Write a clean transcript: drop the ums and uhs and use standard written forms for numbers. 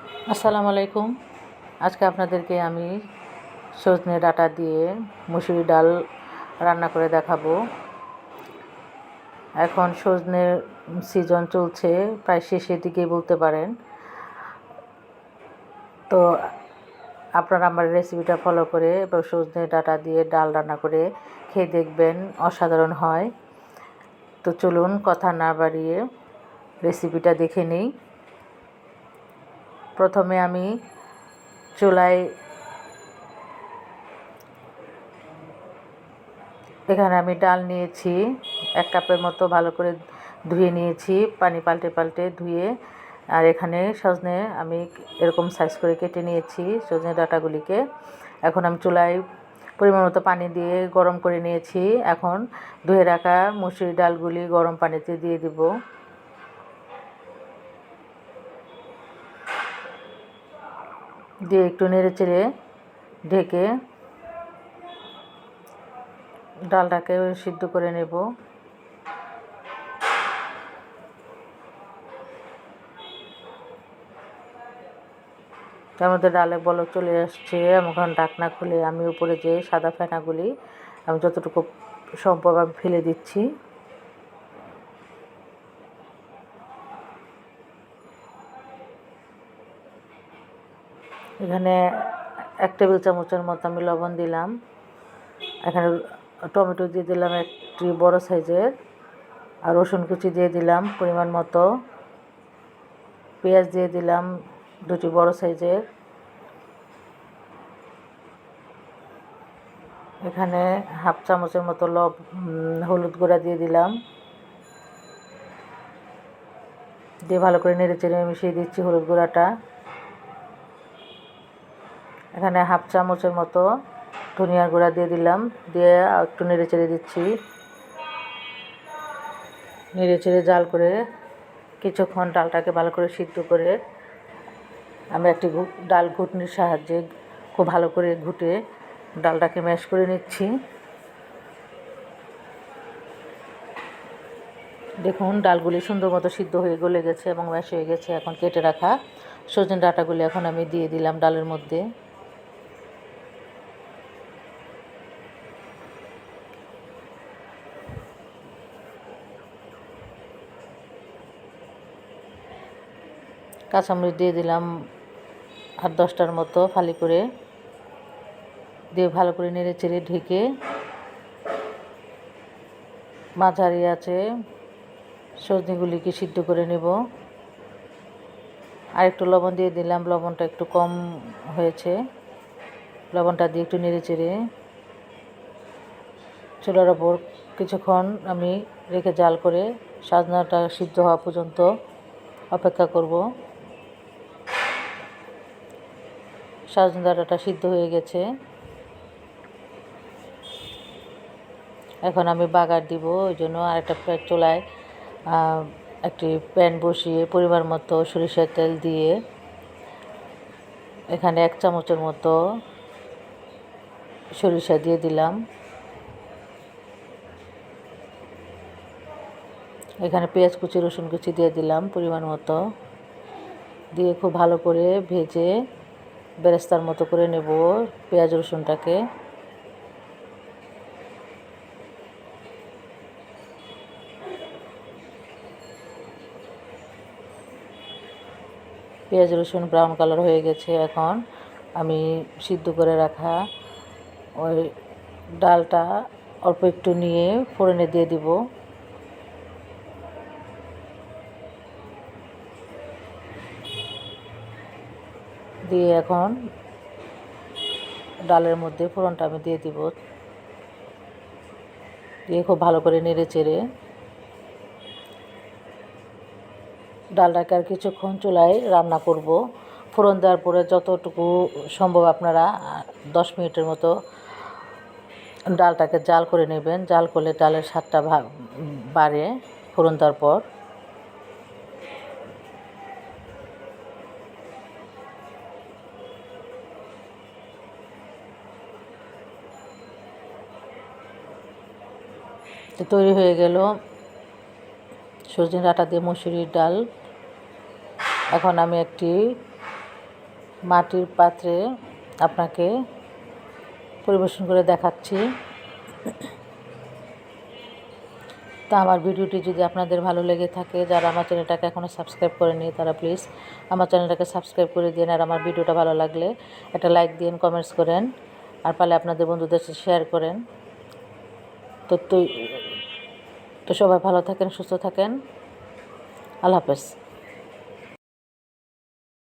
আসসালামু আলাইকুম। আজকে আপনাদেরকে আমি সজনে ডাঁটা দিয়ে মুসুরি ডাল রান্না করে দেখাবো। এখন সজনের সিজন চলছে, প্রায় শেষের দিকেই বলতে পারেন। তো আপনারা আমার রেসিপিটা ফলো করে এবার সজনে ডাঁটা দিয়ে ডাল রান্না করে খেয়ে দেখবেন, অসাধারণ হয়। তো চলুন কথা না বাড়িয়ে রেসিপিটা দেখে নিই। প্রথমে আমি চুলায় এখানে আমি ডাল নিয়েছি 1 কাপের মতো, ভালো করে ধুয়ে নিয়েছি, পানি পাল্টে পাল্টে ধুয়ে। আর এখানে সজনে আমি এরকম সাইজ করে কেটে নিয়েছি সজনে ডাঁটাগুলিকে। এখন আমি চুলায় পরিমাণ মতো পানি দিয়ে গরম করে নিয়েছি। এখন ধুয়ে রাখা মুসুরি ডালগুলি গরম পানিতে দিয়ে দিব। দিয়ে একটু নেড়ে চেড়ে ঢেকে ডালটাকে সিদ্ধ করে নেব। তার মধ্যে ডালে বলক চলে আসছে। এখন ঢাকনা খুলে আমি উপরে যে সাদা ফেনাগুলি আমি যতটুকু সম্ভব আমি ফেলে দিচ্ছি। এখানে 1 টেবিল চামচের মতো আমি লবণ দিলাম। এখানে টমেটো দিয়ে দিলাম 1টি বড় সাইজের, আর রসুন কুচি দিয়ে দিলাম পরিমাণ মতো। পেঁয়াজ দিয়ে দিলাম 2টি বড় সাইজের। এখানে হাফ চামচের মতো হলুদ গুঁড়া দিয়ে দিলাম। দিয়ে ভালো করে নেড়ে চেড়ে মিশিয়ে দিচ্ছি হলুদ গুঁড়াটা। এখানে হাফ চামচের মতো ধনিয়ার গুঁড়া দিয়ে দিলাম। দিয়ে একটু নেড়ে চেড়ে দিচ্ছি। নেড়ে চেড়ে জাল করে কিছুক্ষণ ডালটাকে ভালো করে সিদ্ধ করে আমি একটি ডাল ঘুটনির সাহায্যে খুব ভালো করে ঘুটে ডালটাকে ম্যাশ করে নিচ্ছি। দেখুন ডালগুলি সুন্দর মতো সিদ্ধ হয়ে গলে গেছে এবং ম্যাশ হয়ে গেছে। এখন কেটে রাখা সজনে ডাঁটাগুলি এখন আমি দিয়ে দিলাম ডালের মধ্যে। কাঁচামরিচ দিয়ে দিলাম 8-10টার মতো ফালি করে। দিয়ে ভালো করে নেড়ে চেড়ে ঢেকে মাঝারি আছে সজনেগুলিকে সিদ্ধ করে নেব। আর একটু লবণ দিয়ে দিলাম, লবণটা একটু কম হয়েছে। লবণটা দিয়ে একটু নেড়ে চেড়ে চুলার ওপর কিছুক্ষণ আমি রেখে জাল করে সজনাটা সিদ্ধ হওয়া পর্যন্ত অপেক্ষা করব। সজনে ডাঁটাটা সিদ্ধ হয়ে গেছে। এখন আমি বাগার দিব, ওই জন্য আরেকটা চুলায় একটি প্যান বসিয়ে পরিমাণ মতো সরিষার তেল দিয়ে এখানে 1 চামচের মতো সরিষা দিয়ে দিলাম। এখানে পেঁয়াজ কুচি রসুন কুচি দিয়ে দিলাম পরিমাণ মতো। দিয়ে খুব ভালো করে ভেজে বেরেস্তার মতো করে নেব পেঁয়াজ রসুনটাকে। পেঁয়াজ রসুন ব্রাউন কালার হয়ে গেছে। এখন আমি সিদ্ধ করে রাখা ওই ডালটা অল্প একটু নিয়ে ফোড়নে দিয়ে দিব। দিয়ে এখন ডালের মধ্যে ফোড়নটা আমি দিয়ে দিব। দিয়ে খুব ভালো করে নেড়ে চেড়ে ডালটাকে আর কিছুক্ষণ চুলায় রান্না করব। ফোড়ন দেওয়ার পরে যতটুকু সম্ভব আপনারা 10 মিনিটের মতো ডালটাকে জাল করে নেবেন। জাল করলে ডালের স্বাদটা বাড়ে ফোড়ন দেওয়ার পর। তো তৈরি হয়ে গেল সজনে ডাঁটা দিয়ে মুসুরির ডাল। এখন আমি একটি মাটির পাত্রে আপনাকে পরিবেশন করে দেখাচ্ছি। তো আমার ভিডিওটি যদি আপনাদের ভালো লেগে থাকে, যারা আমার চ্যানেলটাকে এখনও সাবস্ক্রাইব করেনি তারা প্লিজ আমার চ্যানেলটাকে সাবস্ক্রাইব করে দিন। আর আমার ভিডিওটা ভালো লাগলে একটা লাইক দিন, কমেন্টস করেন, আর পারলে আপনাদের বন্ধুদের সাথে শেয়ার করেন। তো সবাই ভালো থাকেন, সুস্থ থাকেন। আল্লাহ হাফেজ।